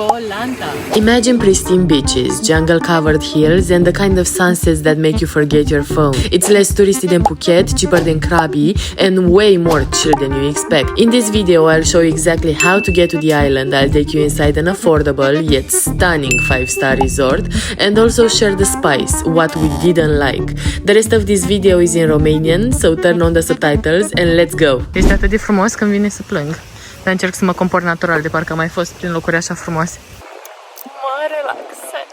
Koh Lanta. Imagine pristine beaches, jungle-covered hills, and the kind of sunsets that make you forget your phone. It's less touristy than Phuket, cheaper than Krabi, and way more chill than you expect. In this video, I'll show you exactly how to get to the island. I'll take you inside an affordable yet stunning 5-star resort, and also share the spice, what we didn't like. The rest of this video is in Romanian, so turn on the subtitles and let's go! Este atât de frumos că îmi vine să plâng. Dar încerc să mă comport natural, de parcă am mai fost prin locuri așa frumoase. Mă relaxez.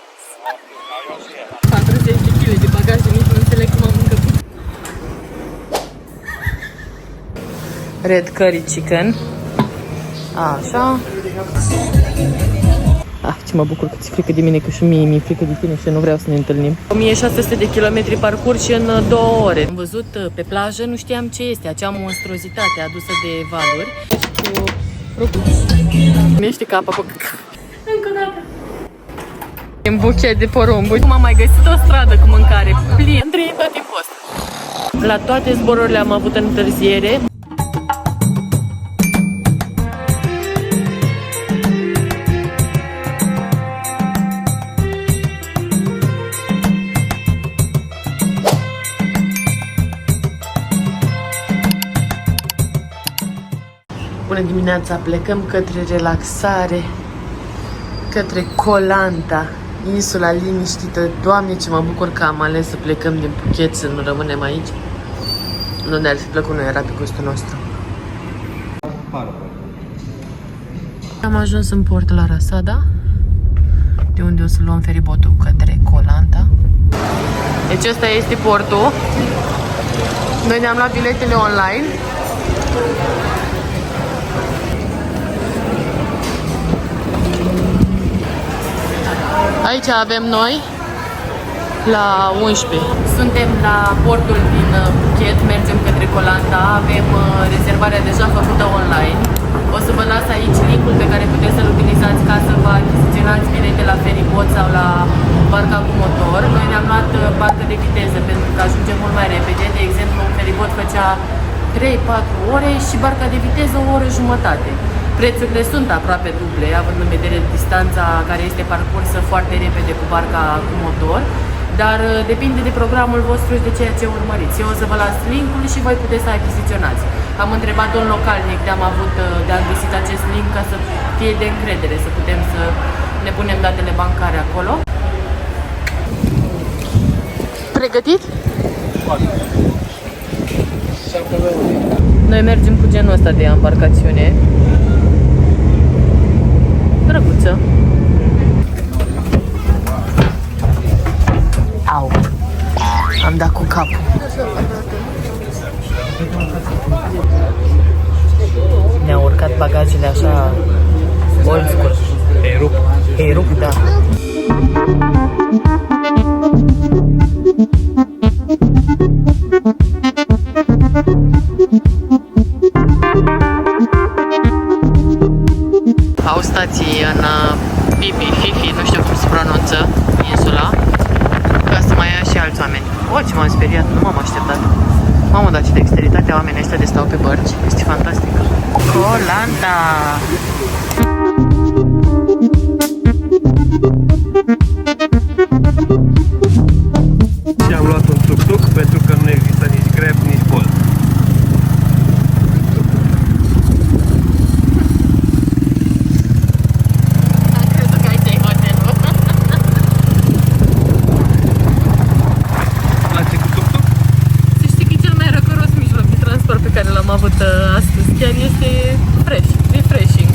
40 de kg de bagaje, nici nu înțeleg cum am încăput. Red curry chicken. Așa. Ce mă bucur că ți-e frică de mine, că și mie mi-e frică de tine și nu vreau să ne întâlnim. 1600 de kilometri parcurși în 2 ore. Am văzut pe plajă, nu știam ce este, acea monstruozitate adusă de valuri. Cu rubuci. Miști capa pe încă o dată. Un buchet de porumburi. Cum am mai găsit o stradă cu mâncare plin. Între tot timpul ăsta. La toate zborurile am avut întârziere. Bună dimineața, plecăm către relaxare, către Koh Lanta, insula liniștită. Doamne, ce mă bucur că am ales să plecăm din Phuket, să nu rămânem aici. Nu ne-ar fi plăcut, nu era pe gustul nostru. Am ajuns în port la Rasada, de unde o să luăm feribotul către Koh Lanta. Deci ăsta este portul. Noi ne-am luat biletele online. Aici avem noi la 11. Suntem la portul din Phuket, mergem către Koh Lanta, avem rezervarea deja făcută online. O să vă las aici linkul pe care puteți să-l utilizați ca să vă achiziționați bilete la feribot sau la barca cu motor. Noi ne-am luat barcă de viteză pentru că ajungem mult mai repede. De exemplu, un feribot făcea 3-4 ore și barca de viteză o oră jumătate. Prețurile sunt aproape duble, având în vedere distanța care este parcursă foarte repede cu barca cu motor, dar depinde de programul vostru și de ceea ce urmăriți. Eu o să vă las linkul și voi puteți să achiziționați. Am întrebat un localnic de am găsit acest link ca să fie de încredere, să putem să ne punem datele bancare acolo. Pregătit? Noi mergem cu genul ăsta de embarcațiune. Drăguță. Au. Am dat cu capul. Ne-au urcat bagajele așa old school. Ei rup, da. Au stații în Fifi, nu știu cum se pronunță, insula, ca să mai ia și alți oameni. Ce m-am speriat, nu m-am așteptat. Mamă, dar ce dexteritate oamenii ăștia de stau pe bărci, este fantastic. Koh Lanta! Și am luat un tuk-tuk pentru că nu există nici Grab, nici Bolt. Am avut astăzi, chiar este fresh, refreshing.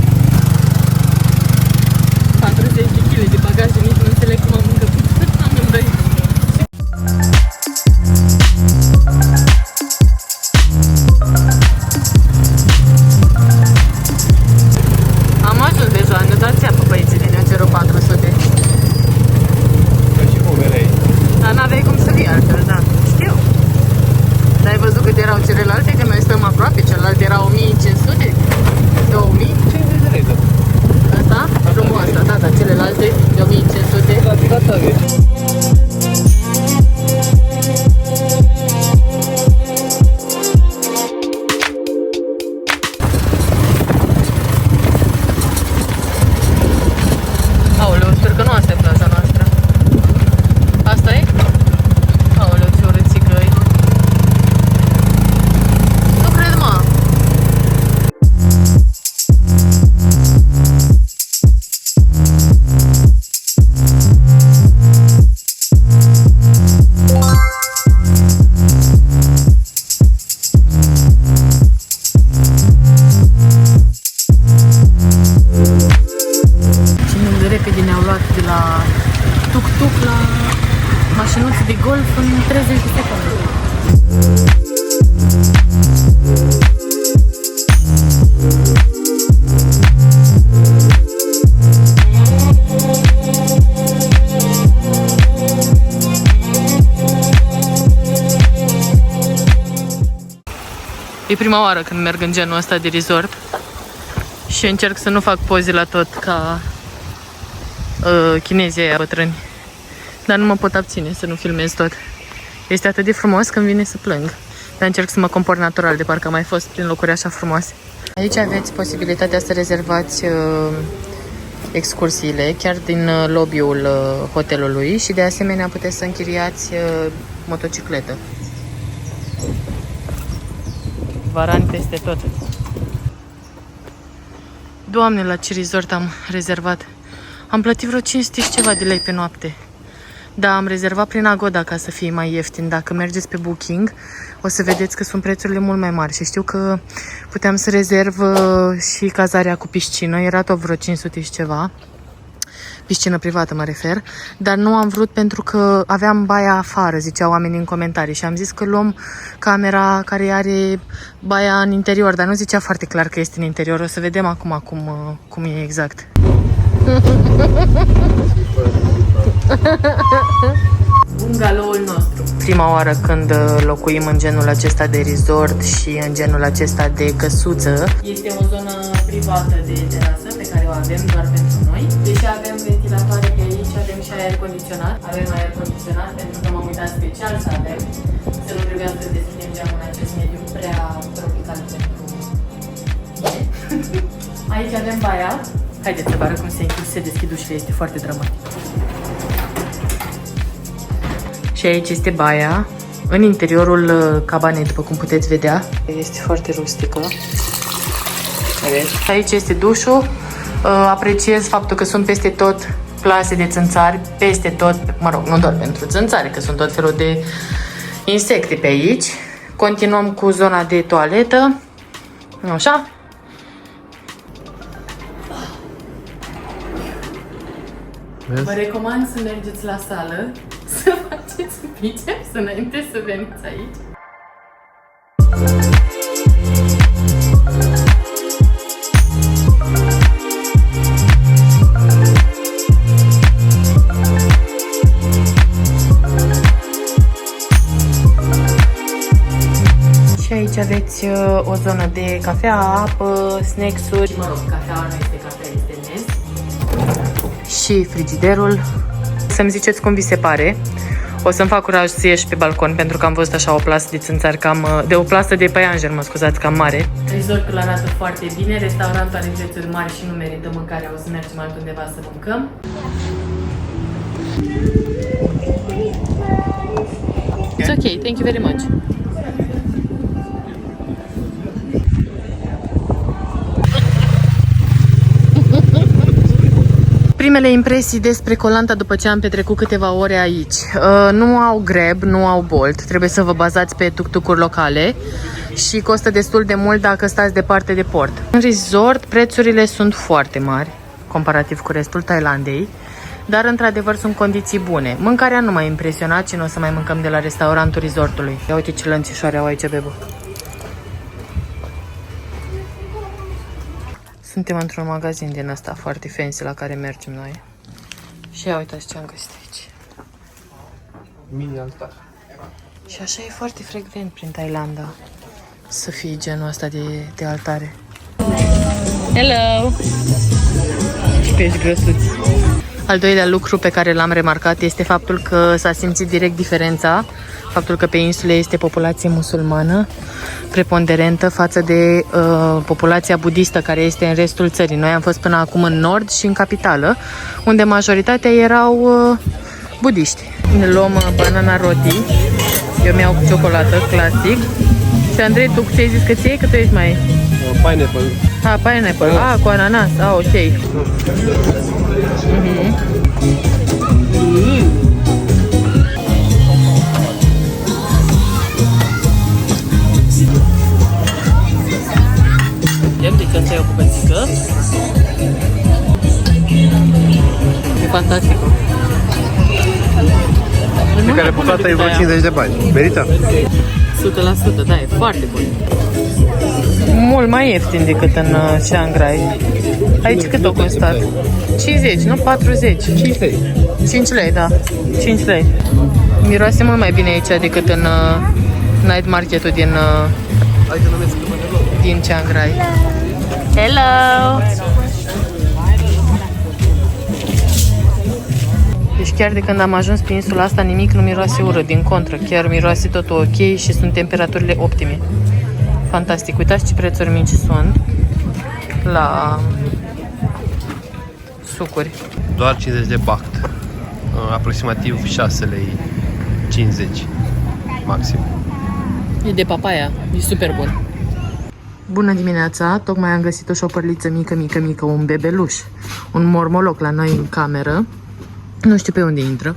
repede ne-au luat de la tuk-tuk la mașinuță de golf în 30 de secunde. E prima oară când merg în genul ăsta de resort și încerc să nu fac poze la tot ca chinezii aia bătrâni. Dar nu mă pot abține să nu filmez tot. Este atât de frumos că îmi vine să plâng. Dar încerc să mă comport natural, de parcă am mai fost prin locuri așa frumoase. Aici aveți posibilitatea să rezervați excursiile chiar din lobby-ul hotelului și de asemenea puteți să închiriați motocicletă. Varani peste tot. Doamne, la ce resort am rezervat? Am plătit vreo 500 și ceva de lei pe noapte. Da, am rezervat prin Agoda ca să fie mai ieftin. Dacă mergeți pe Booking, o să vedeți că sunt prețurile mult mai mari. Și știu că puteam să rezerv și cazarea cu piscină. Era tot vreo 500 și ceva. Piscină privată mă refer. Dar nu am vrut pentru că aveam baia afară, ziceau oamenii în comentarii. Și am zis că luăm camera care are baia în interior. Dar nu zicea foarte clar că este în interior. O să vedem acum cum e exact. Bungaloul nostru. Prima oară când locuim în genul acesta de resort și în genul acesta de căsuță. Este o zonă privată de terasă pe care o avem doar pentru noi. Deși avem ventilatoare pe aici, avem și aer condiționat. Avem aer condiționat pentru că m-am uitat special să avem. Să nu trebuiască să deschidem geamul în acest mediu prea tropical pentru mine. Aici avem baia. Haideți să vă arăt cum se deschid ușile, este foarte dramatic. Și aici este baia, în interiorul cabanei, după cum puteți vedea. Este foarte rustică. Aici este dușul. Apreciez faptul că sunt peste tot plase de țânțari, peste tot, mă rog, nu doar pentru țânțari, că sunt tot felul de insecte pe aici. Continuăm cu zona de toaletă. Așa. Vă recomand să mergeți la sală, să faceți biceps înainte să veniți aici. Și aici aveți o zonă de cafea, apă, snacks-uri. Mă rog, cafeaua nu este cafea, este mez. Și frigiderul. Să-mi ziceți cum vi se pare. O să-mi fac curaj să ieși pe balcon pentru că am văzut așa o plasă de țânțari o plasă de păianjer, mă scuzați, cam mare. Resortul arată foarte bine, restaurantul are prețuri mari și nu merită mâncarea, o să mergem altundeva să mâncăm. It's okay, thank you very much. Primele impresii despre Koh Lanta după ce am petrecut câteva ore aici. Nu au Grab, nu au Bolt. Trebuie să vă bazați pe tuk-tuk-uri locale și costă destul de mult dacă stați departe de port. În resort, prețurile sunt foarte mari, comparativ cu restul Thailandei, dar într-adevăr sunt condiții bune. Mâncarea nu m-a impresionat și nu o să mai mâncăm de la restaurantul resortului. Ia uite ce lănțișoare au aici, bebu. Suntem într-un magazin din ăsta foarte fancy la care mergem noi. Și ia uitați ce am găsit aici. Mini altar. Și așa e foarte frecvent prin Thailanda să fie genul ăsta de altare. Hello! Și că ești grăsuț. Al doilea lucru pe care l-am remarcat este faptul că s-a simțit direct diferența. Faptul că pe insule este populație musulmană preponderentă față de populația budistă care este în restul țării. Noi am fost până acum în nord și în capitală, unde majoritatea erau budiști. Ne luăm banana roti, eu mi-au cu ciocolată, clasic. Și Andrei, tu ce ai zis că ți-ai? Că tu ești mai... Pineapple. Ah, pineapple. Ah, cu ananas. Ah, ok. Ia-mi de când ți-ai o bucățică. Fantastico. Fiecare bucată e vreo 50 de bani. Merită? 100%, da, e foarte bun. Mult mai ieftin decât în Chiang Rai. Aici cât o costat? 50, nu? 40. 5 lei. 5 lei, da. 5 lei. Miroase mult mai bine aici decât în night market-ul din Chiang Rai. Hello! Deci chiar de când am ajuns pe insula asta, nimic nu miroase urât, din contră. Chiar miroase totul ok și sunt temperaturile optime. Fantastic. Uitați ce prețuri mici sunt la sucuri. Doar 50 de baht. Aproximativ 6 lei 50 maxim. E de papaya. E super bun. Bună dimineața! Tocmai am găsit o șopărliță mică, un bebeluș. Un mormoloc la noi în cameră. Nu știu pe unde intră.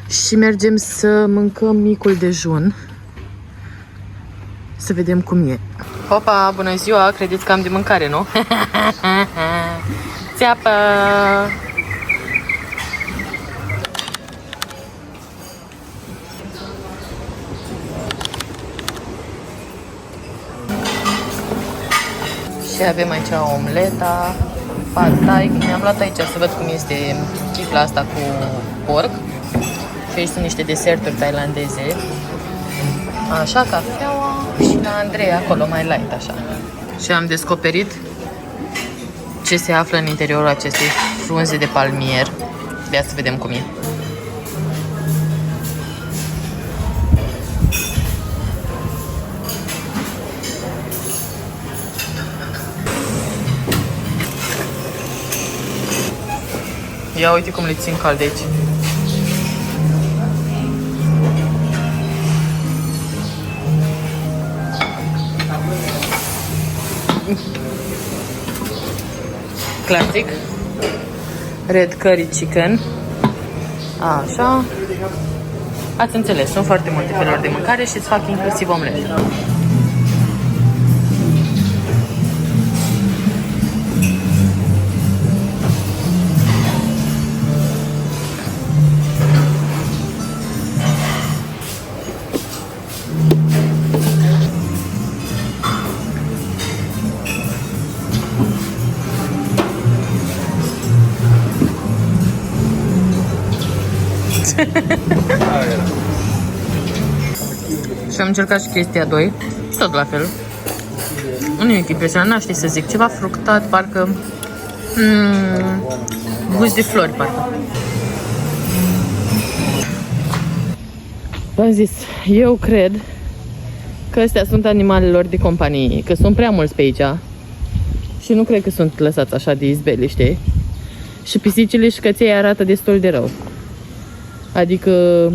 Și mergem să mâncăm micul dejun. Să vedem cum e. Opa, bună ziua! Credeți că am de mâncare, nu? Țeapă! Și avem aici omleta, pad thai. Mi-am luat aici să văd cum este chifla asta cu porc. Și aici sunt niște deserturi thailandeze. Așa, cafeaua și la Andrei acolo mai light, așa. Și am descoperit ce se află în interiorul acestei frunze de palmier. Ia să vedem cum e. Ia uite cum le țin calde aici. Classic. Red curry chicken. Așa. Ați înțeles, sunt foarte multe feluri de mâncare și îți fac inclusiv omlet. Și am încercat și chestia 2, tot la fel. Nu nimic impresionant, n-aș ști să zic, ceva fructat, parcă gust de flori, parcă. V-am zis, eu cred că astea sunt animalelor de companie, că sunt prea mulți pe aici și nu cred că sunt lăsați așa de izbeli, știi? Și pisicile și căței arată destul de rău. Adică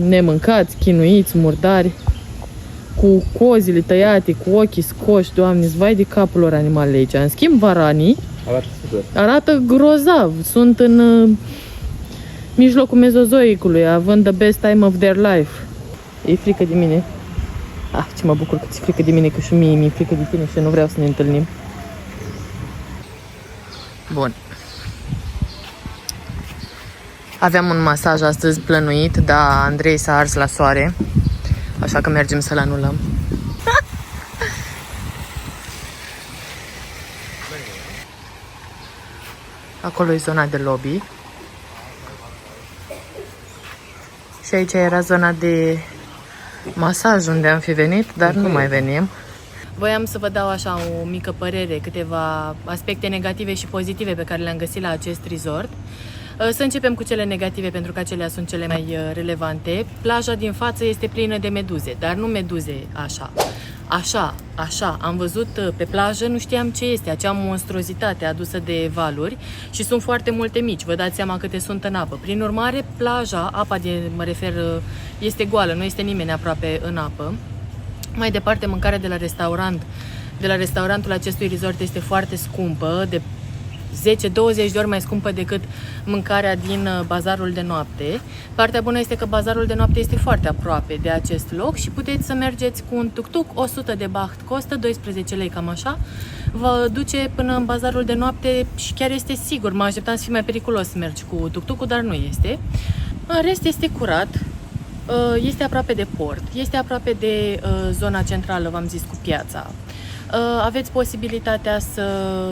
nemâncați, chinuiți, murdari, cu cozile tăiate, cu ochii scoși, Doamne, vai de capul lor animalele aici. În schimb, varanii arată grozav, sunt în mijlocul mezozoicului, având the best time of their life. E frică de mine. Ce mă bucur că ți-e frică de mine, că și mie mi-e frică de tine și nu vreau să ne întâlnim. Bun. Aveam un masaj astăzi plănuit, dar Andrei s-a ars la soare, așa că mergem să-l anulăm. Acolo e zona de lobby. Și aici era zona de masaj unde am fi venit, dar nu mai venim. Voiam să vă dau așa o mică părere, câteva aspecte negative și pozitive pe care le-am găsit la acest resort. Să începem cu cele negative, pentru că acelea sunt cele mai relevante. Plaja din față este plină de meduze, dar nu meduze așa. Am văzut pe plajă, nu știam ce este, acea monstruozitate adusă de valuri și sunt foarte multe mici, vă dați seama câte sunt în apă. Prin urmare, plaja, apa mă refer, este goală, nu este nimeni aproape în apă. Mai departe, mâncarea de la restaurant, de la restaurantul acestui resort este foarte scumpă, de 10-20 de ori mai scumpă decât mâncarea din bazarul de noapte. Partea bună este că bazarul de noapte este foarte aproape de acest loc și puteți să mergeți cu un tuk-tuk, 100 de baht costă, 12 lei, cam așa. Vă duce până în bazarul de noapte și chiar este sigur. Mă așteptam să fie mai periculos să mergi cu tuk-tuk-ul, dar nu este. În rest este curat, este aproape de port, este aproape de zona centrală, v-am zis, cu piața. Aveți posibilitatea să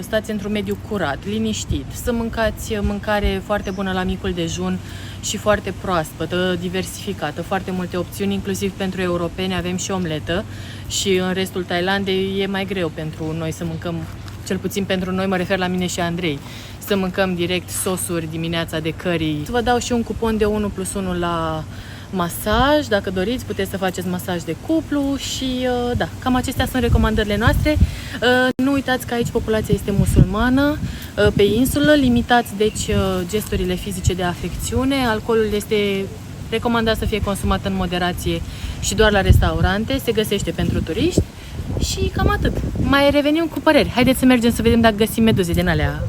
stați într-un mediu curat, liniștit, să mâncați mâncare foarte bună la micul dejun și foarte proaspătă, diversificată, foarte multe opțiuni, inclusiv pentru europeni, avem și omletă și în restul Thailandei e mai greu pentru noi să mâncăm, cel puțin pentru noi, mă refer la mine și Andrei, să mâncăm direct sosuri dimineața de curry. Vă dau și un cupon de 1+1 la masaj, dacă doriți puteți să faceți masaj de cuplu și da, cam acestea sunt recomandările noastre. Nu uitați că aici populația este musulmană, pe insulă, limitați deci gesturile fizice de afecțiune, alcoolul este recomandat să fie consumat în moderație și doar la restaurante, se găsește pentru turiști și cam atât. Mai revenim cu păreri. Haideți să mergem să vedem dacă găsim meduze din alea.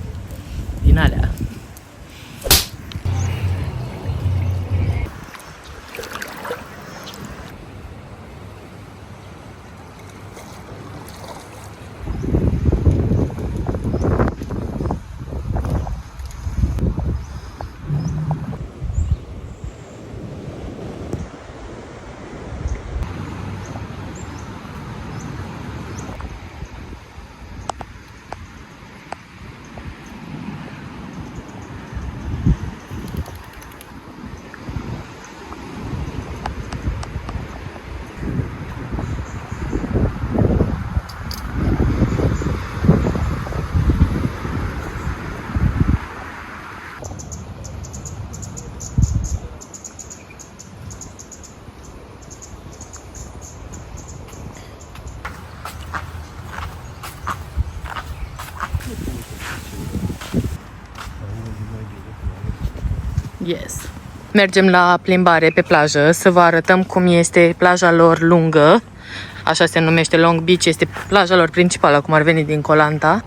Yes. Mergem la plimbare pe plajă să vă arătăm cum este plaja lor lungă. Așa se numește, Long Beach, este plaja lor principală, cum ar veni din Koh Lanta.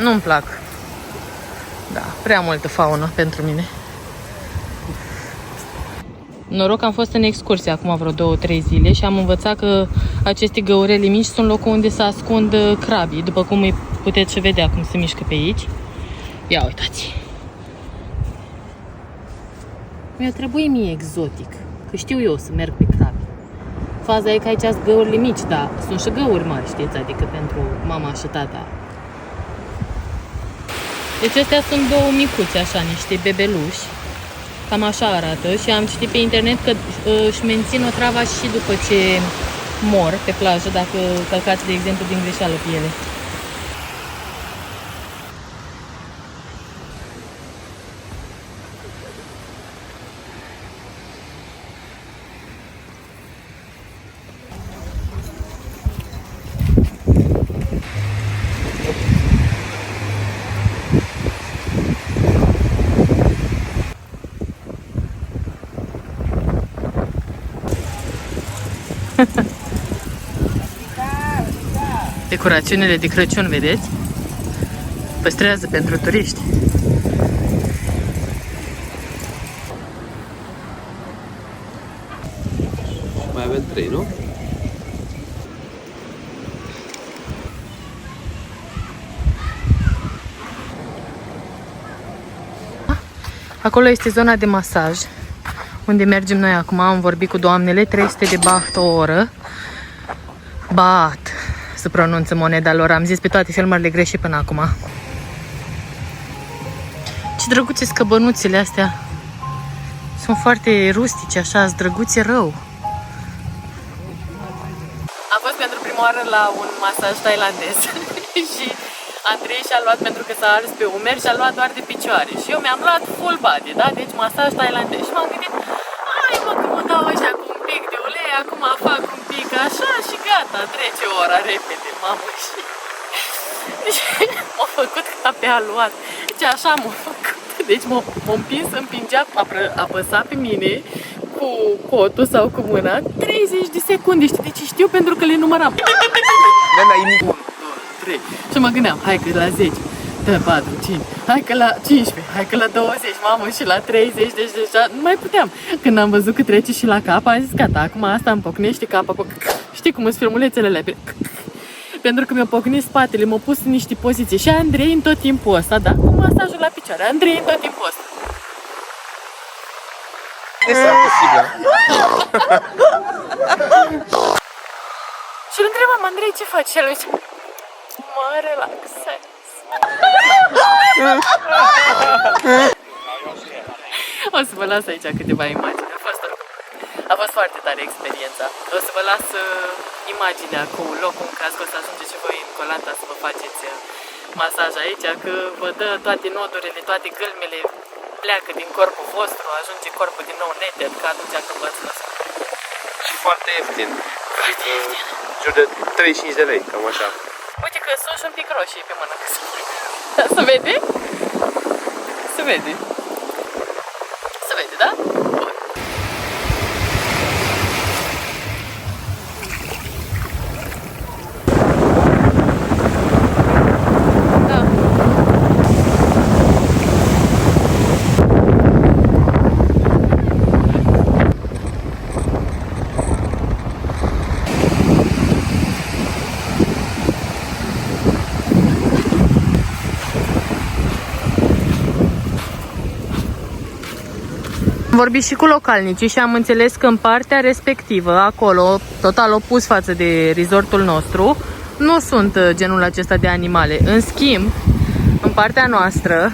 Nu-mi plac. Da, prea multă faună pentru mine. Noroc, am fost în excursie acum vreo 2-3 zile și am învățat că aceste găureli mici sunt locul unde se ascund crabii, după cum îi puteți și vedea cum se mișcă pe aici. Ia uitați! Mi-a trebuit mie exotic, că știu eu să merg pe crabi. Faza e că aici sunt găurile mici, dar sunt și găuri mari, știți, adică pentru mama și tata. Deci astea sunt două micuți, așa, niște bebeluși. Cam așa arată și am citit pe internet că își mențin otrava și după ce mor pe plajă, dacă călcați, de exemplu, din greșeală pe ele. Decorațiunile de Crăciun, vedeți? Păstrează pentru turiști. Mai avem 3, nu? Acolo este zona de masaj, unde mergem noi acum. Am vorbit cu doamnele, 300 de baht o oră. Baht se pronunță moneda lor. Am zis pe toate filmările greșit până acum. Ce drăguțe scăbănuțele astea. Sunt foarte rustice, așa, sunt drăguțe rău. Am fost pentru prima oară la un masaj tailandez și Andrei și-a luat, pentru că s-a ars pe umeri, și-a luat doar de picioare. Și eu mi-am luat full body, da? Deci masaj tailandez. Și m-am gândit, hai mă, că mă dau așa cu un pic de ulei, acum fac un pic așa și gata, trece ora repede, mamă. Și m-a făcut ca pe aluat. Deci așa m-a făcut. Deci m-a împins, împingea, apăsa pe mine cu cotul sau cu mâna 30 de secunde, știi de ce știu? Pentru că le număram. 1, 2, 3. Și mă gândeam, hai că la 10, dă 4, 5, hai că la 15, hai că la 20, mamă, și la 30, deci deja nu mai puteam. Când am văzut că trece și la cap, am zis, gata, acum asta îmi pocnește capa cu... Știi cum sunt filmulețele alea? Pentru că mi-a pocnit spatele, m-a pus în niște poziții. Și Andrei în tot timpul ăsta, da? Cu masajul la picioare. Andrei în tot timpul ăsta. Este posibil. Și îl întrebam, Andrei, ce faci? Și el zice, mă relaxez. O să vă las aici câteva imagini. A fost foarte tare experiența. O să vă las imaginea cu locul în caz că o să ajungeți și voi în Koh-Lanta să vă faceți masaj aici, că vă dă toate nodurile, toate gâlmele, pleacă din corpul vostru, ajunge corpul din nou neted, ca atunci când v-ați născut. Și foarte ieftin. Foarte ieftin. Jur de 35 de lei, cam așa. Uite că sunt și un pic roșii pe mână. Se vede? Se vede. Se vede, da? Bun. Da. Am vorbit și cu localnicii și am înțeles că în partea respectivă, acolo, total opus față de resortul nostru, nu sunt genul acesta de animale. În schimb, în partea noastră,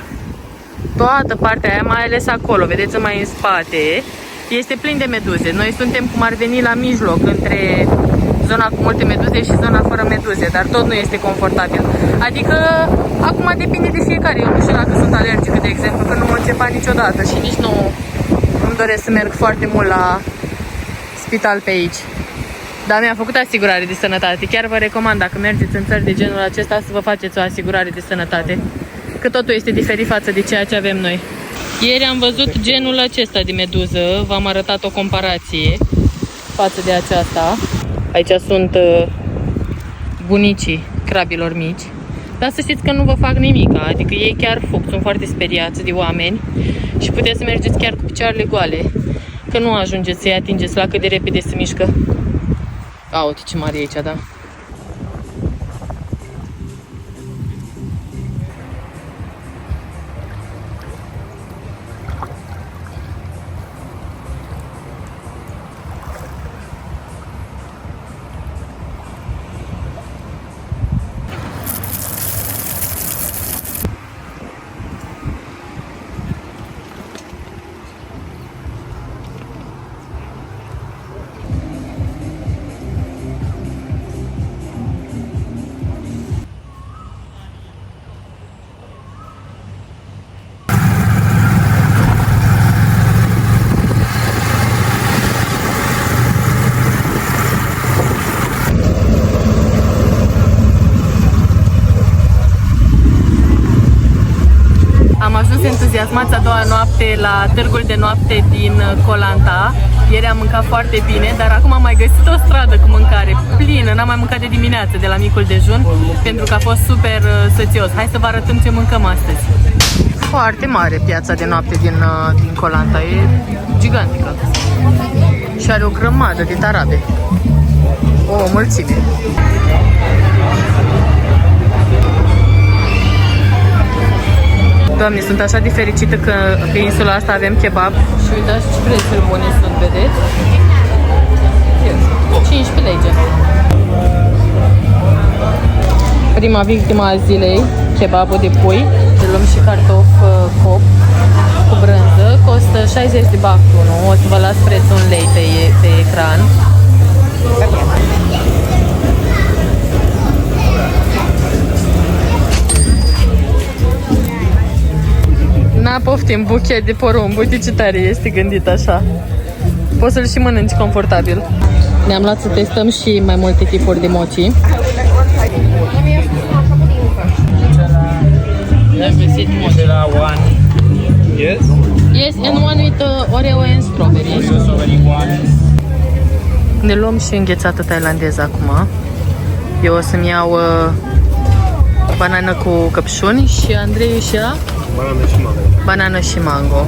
toată partea aia, mai ales acolo, vedeți mai în spate, este plin de meduze. Noi suntem cum ar veni la mijloc între zona cu multe meduze și zona fără meduze, dar tot nu este confortabil. Adică, acum depinde de fiecare. Eu nu știu dacă sunt alergică, de exemplu, că nu mă începa niciodată și nici nu îmi doresc să merg foarte mult la spital pe aici. Dar mi-a făcut asigurare de sănătate. Chiar vă recomand, dacă mergeți în țări de genul acesta, să vă faceți o asigurare de sănătate. Că totul este diferit față de ceea ce avem noi. Ieri am văzut genul acesta de meduză. V-am arătat o comparație față de aceasta. Aici sunt bunicii crabilor mici. Dar să știți că nu vă fac nimic. Adică ei chiar fug, sunt foarte speriați de oameni. Și puteți să mergeți chiar cu picioarele goale. Că nu ajungeți să-i atingeți la cât de repede se mișcă. A, uite ce mare e aici, da? Entuziasmați a doua noapte la târgul de noapte din Koh-Lanta. Ieri am mâncat foarte bine, dar acum am mai găsit o stradă cu mâncare plină. N-am mai mâncat de dimineață, de la micul dejun, pentru că a fost super sățios. Hai să vă arătăm ce mâncăm astăzi. Foarte mare piața de noapte din Koh-Lanta, e gigantică. Și are o grămadă de tarabe. O mulțime. Doamne, sunt așa de fericită că pe insula asta avem kebab. Și uitați ce prețuri bune sunt, vedeți? 15 lei. Prima victimă a zilei, kebabul de pui. Îl luăm și cartof cop cu brânză. Costă 60 de baht unul. O să vă las prețul în lei pe ecran. Na, poftim, buchet de porumb. Uite ce tare este gândit așa. Poți să-l și mănânci confortabil. Ne-am luat să testăm și mai multe tipuri de mochi. Yes, and one with Oreo and strawberry. Ne luăm și înghețată tailandeză acum. Eu o să-mi iau banană cu căpșuni și Andrei își ia Banană și mango. banană și mango.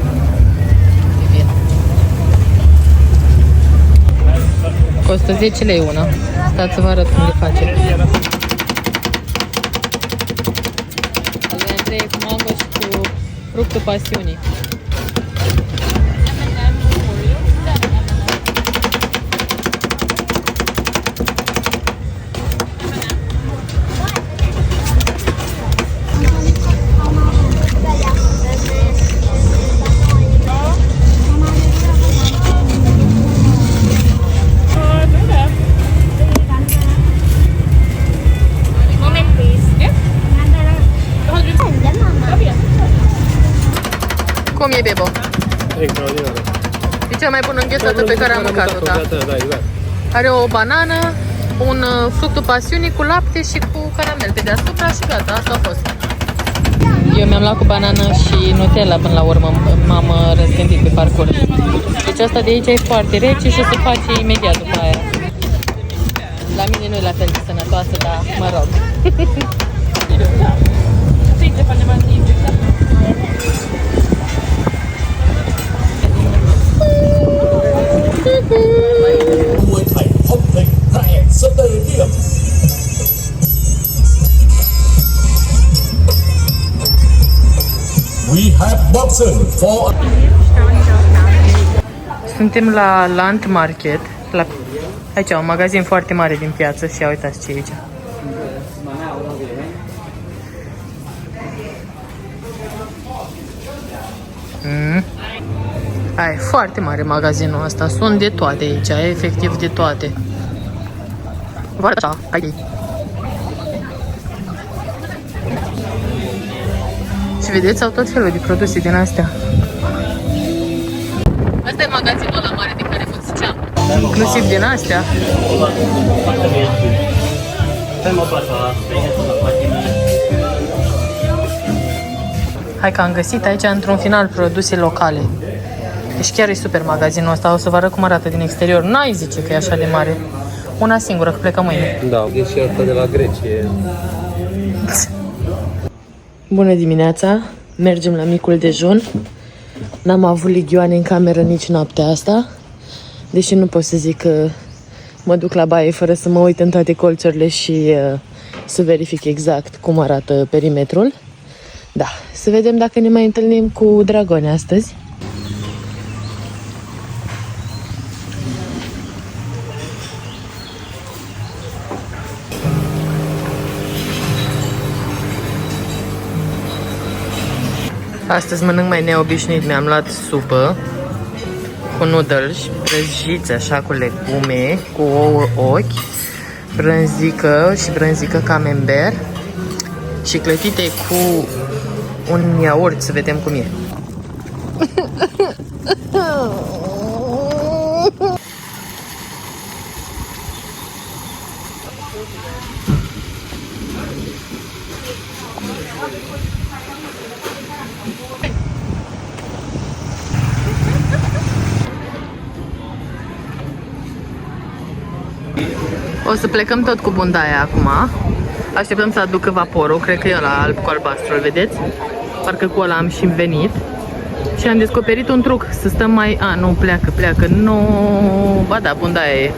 Costă 10 lei una. Stați să vă arăt cum le face. Al lui Andrei cu mango și cu fructul pasiunii. Cum e, Bebo? Extraordinar. E cea mai bună înghețată pe care am mâncat-o, da. Da, exact. Are o banană, un fructul pasiunii cu lapte și cu caramel pe deasupra și gata, asta a fost. Eu mi-am luat cu banană și Nutella până la urmă, m-am răzgândit pe parcurs. Deci asta de aici e foarte rece și se face imediat după aia. La mine nu e la fel de sănătoasă, dar mă rog. We have boxing for Suntem la Land Market, aici, un magazin foarte mare din piață și ia uitați ce e aici. Hai, foarte mare magazinul ăsta, sunt de toate aici, efectiv de toate. Vă arăt așa, hai. Și vedeți, au tot felul de produse din astea. Asta e magazinul ăla mare de care vă ziceam. Inclusiv din astea. Hai că am găsit aici într-un final produse locale. Deci chiar e super magazinul ăsta. O să vă arăt cum arată din exterior. N-ai zice că e așa de mare. Una singură, că plecăm mâine. Da, e și asta de la Grecie. Bună dimineața! Mergem la micul dejun. N-am avut ligioane în cameră nici noaptea asta. Deși nu pot să zic că mă duc la baie fără să mă uit în toate colțurile și să verific exact cum arată perimetrul. Da, să vedem dacă ne mai întâlnim cu dragoni astăzi. Astăzi mănânc mai neobișnuit, mi-am luat supă cu noodles, prăjiți așa cu legume, cu ouă ochi, brânzică și brânzică camembert și clătite cu un iaurt, să vedem cum e. O să plecăm tot cu bundaia acum. Așteptăm să aducă vaporul, cred că e ăla alb cu albastru, îl vedeți? Parcă cu ăla am și venit. Și am descoperit un truc, să stăm mai... A, nu, pleacă, nu... Ba da, bundaia e.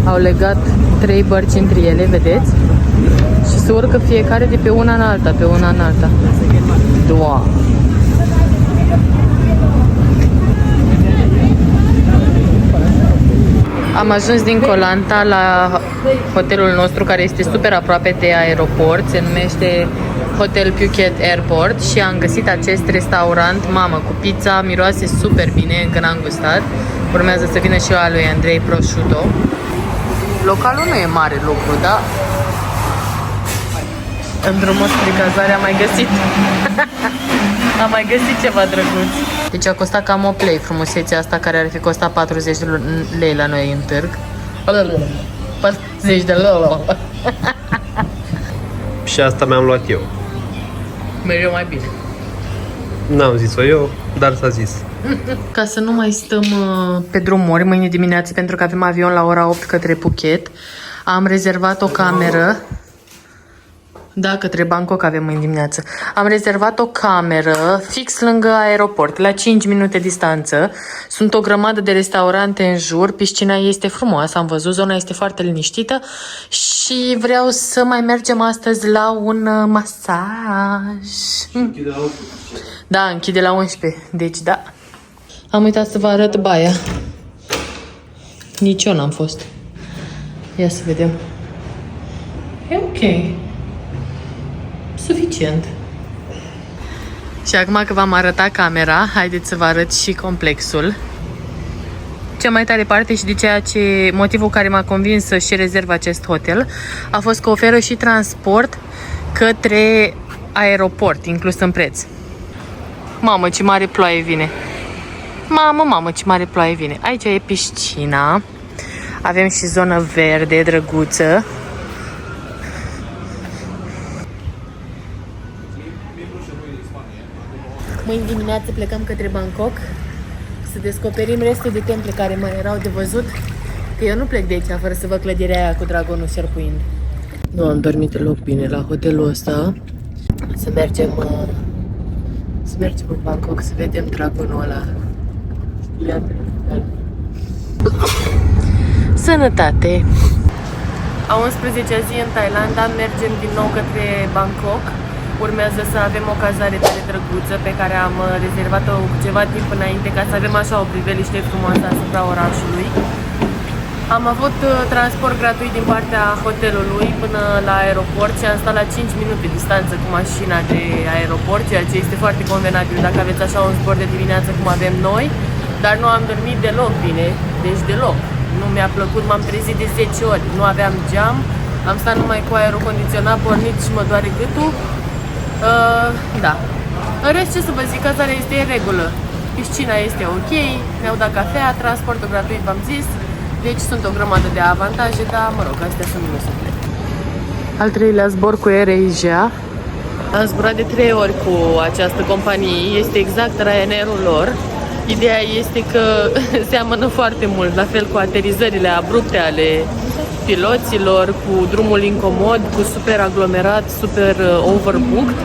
Au legat 3 bărci între ele, vedeți? Și se urcă fiecare de pe una în alta, pe una în alta. Doamne! Am ajuns din Koh Lanta la hotelul nostru, care este super aproape de aeroport. Se numește Hotel Phuket Airport și am găsit acest restaurant, mamă, cu pizza, miroase super bine, încă n-am gustat. Urmează să vină și eu al lui Andrei Prosciutto. Localul nu e mare lucru, da? În drumul spre cazare am mai găsit. Am mai găsit ceva drăguț. Deci a costat cam 8 lei frumusețea asta, care ar fi costat 40 de lei la noi în târg. 40 de lei. Și asta mi-am luat eu. Mereu mai bine. N-am zis-o eu, dar s-a zis. Ca să nu mai stăm pe drumuri mâine dimineață, pentru că avem avion la ora 8 către Phuket, am rezervat o cameră. Da, către Bangkok avem mâine dimineață. Am rezervat o cameră fix lângă aeroport, la 5 minute distanță. Sunt o grămadă de restaurante în jur, piscina este frumoasă, am văzut, zona este foarte liniștită și vreau să mai mergem astăzi la un masaj. Da, închide la 11, deci da. Am uitat să vă arăt baia. Nici eu n-am fost. Ia să vedem. E ok. Suficient. Și acum că v-am arătat camera, haideți să vă arăt și complexul. Cea mai tare parte și de ceea ce motivul care m-a convins să și rezerv acest hotel a fost că oferă și transport către aeroport, inclus în preț. Mamă, ce mare ploaie vine! Mamă, ce mare ploaie vine! Aici e piscina. Avem și zonă verde, drăguță. Mâine dimineață plecăm către Bangkok să descoperim restul de temple care mai erau de văzut. Că eu nu plec de aici fără să văd clădirea aia cu dragonul șerpuind. Nu am dormit deloc bine la hotelul ăsta. Să mergem în Bangkok să vedem dragonul ăla. Sănătate! A 11-a zi în Thailanda, mergem din nou către Bangkok. Urmează să avem o cazare tare drăguță pe care am rezervat-o ceva timp înainte ca să avem așa o priveliște frumoasă asupra orașului. Am avut transport gratuit din partea hotelului până la aeroport și am stat la 5 minute distanță cu mașina de aeroport, ceea ce este foarte convenabil dacă aveți așa un zbor de dimineață cum avem noi. Dar nu am dormit deloc bine, deci deloc. Nu mi-a plăcut, m-am trezit de 10 ori, nu aveam geam, am stat numai cu aerul condiționat pornit și mă doare gâtul. Da. În rest, ce să vă zic, cazarea este în regulă. Piscina este ok, mi-au dat cafea, transportul gratuit, v-am zis. Deci sunt o grămadă de avantaje, dar mă rog, astea sunt minusurile. Al treilea zbor cu Air-Asia. Am zburat de 3 ori cu această companie, este exact Ryanair-ul lor. Ideea este că seamănă foarte mult, la fel cu aterizările abrupte ale piloților, cu drumul incomod, cu super aglomerat, super overbooked.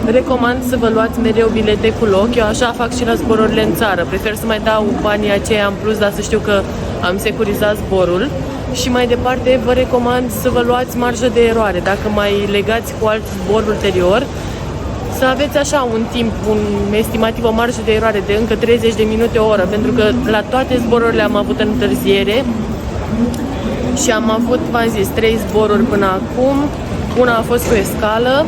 Recomand să vă luați mereu bilete cu loc, eu așa fac și la zborurile în țară. Prefer să mai dau banii aceia în plus, dar să știu că am securizat zborul. Și mai departe vă recomand să vă luați marjă de eroare, dacă mai legați cu alt zbor ulterior, să aveți așa un timp, un estimativ, o marjă de eroare de încă 30 de minute, o oră, pentru că la toate zborurile am avut întârziere și am avut, v-am zis, 3 zboruri până acum, una a fost cu escală.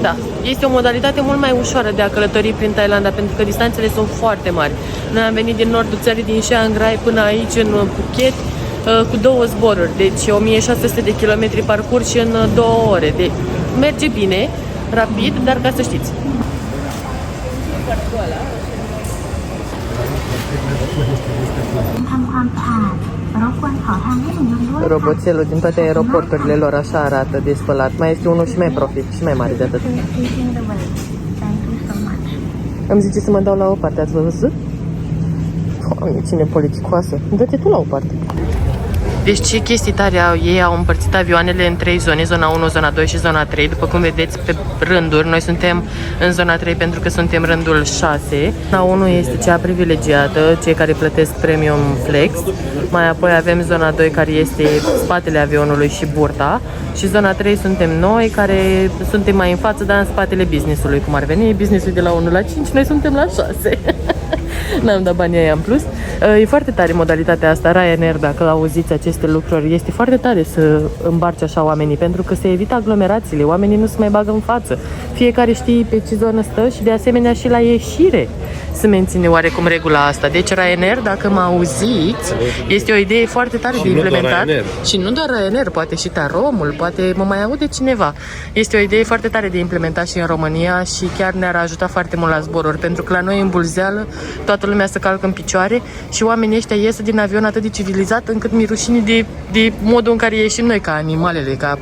Da, este o modalitate mult mai ușoară de a călători prin Thailanda, pentru că distanțele sunt foarte mari. Noi am venit din nordul țării, din Chiang Rai până aici, în Phuket, cu 2 zboruri, deci 1600 de kilometri parcurși în 2 ore. Deci merge bine, rapid, dar ca să știți. Roboțelul din toate aeroporturile lor așa arată de spălat. Mai este unul și mai profit și mai mare de atât. Îmi zice să mă dau la o parte, ați văzut? Doamne, cine politicoasă. Dă-te tu la o parte. Deci ce chestii tare au ei, au împărțit avioanele în 3 zone, zona 1, zona 2 și zona 3. După cum vedeți pe rânduri, noi suntem în zona 3 pentru că suntem rândul 6. Zona 1 este cea privilegiată, cei care plătesc Premium Flex. Mai apoi avem zona 2 care este spatele avionului și burta. Și zona 3 suntem noi care suntem mai în față, dar în spatele business-ului, cum ar veni. Business-ul de la 1 la 5, noi suntem la 6. N-am dat banii aia în plus. E foarte tare modalitatea asta, Ryanair, dacă auziți aceste lucruri, este foarte tare să îmbarci așa oamenii, pentru că se evită aglomerațiile, oamenii nu se mai bagă în față. Fiecare știe pe ce zonă stă și de asemenea și la ieșire se menține oarecum regula asta. Deci Ryanair, dacă mă auziți, este o idee foarte tare de implementat. Și nu doar Ryanair, poate și Taromul, poate mă mai aude cineva. Este o idee foarte tare de implementat și în România și chiar ne-ar ajuta foarte mult la zboruri, pentru că la noi în Bulzeală toată lumea se calcă în picioare și oamenii ăștia ies din avion atât de civilizat încât mi-e rușine de modul în care ieșim noi ca animalele, ca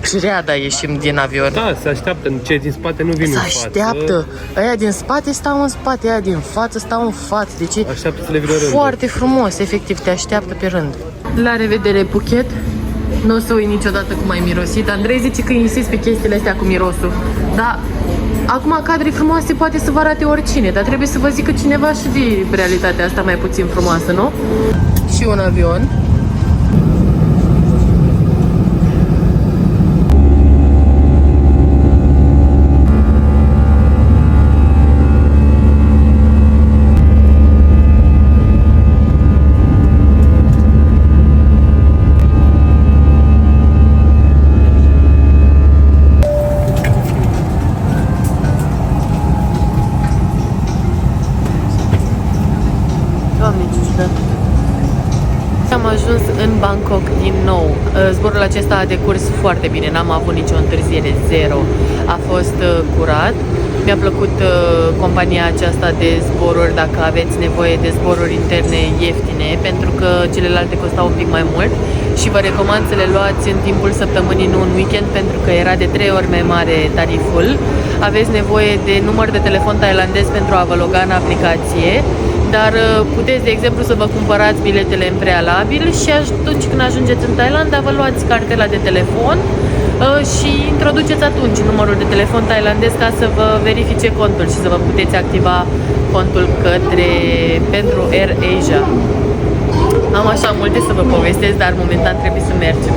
șreada ieșim din avion. Da, se așteaptă, cei din spate nu vin în față. Se așteaptă. Aia din spate stau în spate, aia din față stau în față. Deci Așteaptă să le vină rândul. foarte frumos, efectiv, te așteaptă pe rând. La revedere, Phuket. Nu o să uit niciodată cum ai mirosit. Andrei zice că insist pe chestiile astea cu mirosul. Dar acum cadre frumoase poate să vă arate oricine, dar trebuie să vă zică cineva și de realitatea asta mai puțin frumoasă, nu? Și un avion. Doamne, ce ciudat. Am ajuns în Bangkok din nou. Zborul acesta a decurs foarte bine, n-am avut nicio întârziere, zero. A fost curat. Mi-a plăcut compania aceasta de zboruri, dacă aveți nevoie de zboruri interne ieftine, pentru că celelalte costau un pic mai mult și vă recomand să le luați în timpul săptămânii, nu în weekend, pentru că era de 3 ori mai mare tariful. Aveți nevoie de număr de telefon tailandez pentru a vă loga în aplicație, dar puteți, de exemplu, să vă cumpărați biletele în prealabil și atunci când ajungeți în Thailanda, vă luați cartela de telefon și introduceți atunci numărul de telefon tailandez ca să vă verifice contul și să vă puteți activa contul pentru Air Asia. Am așa multe să vă povestesc, dar momentan trebuie să mergem.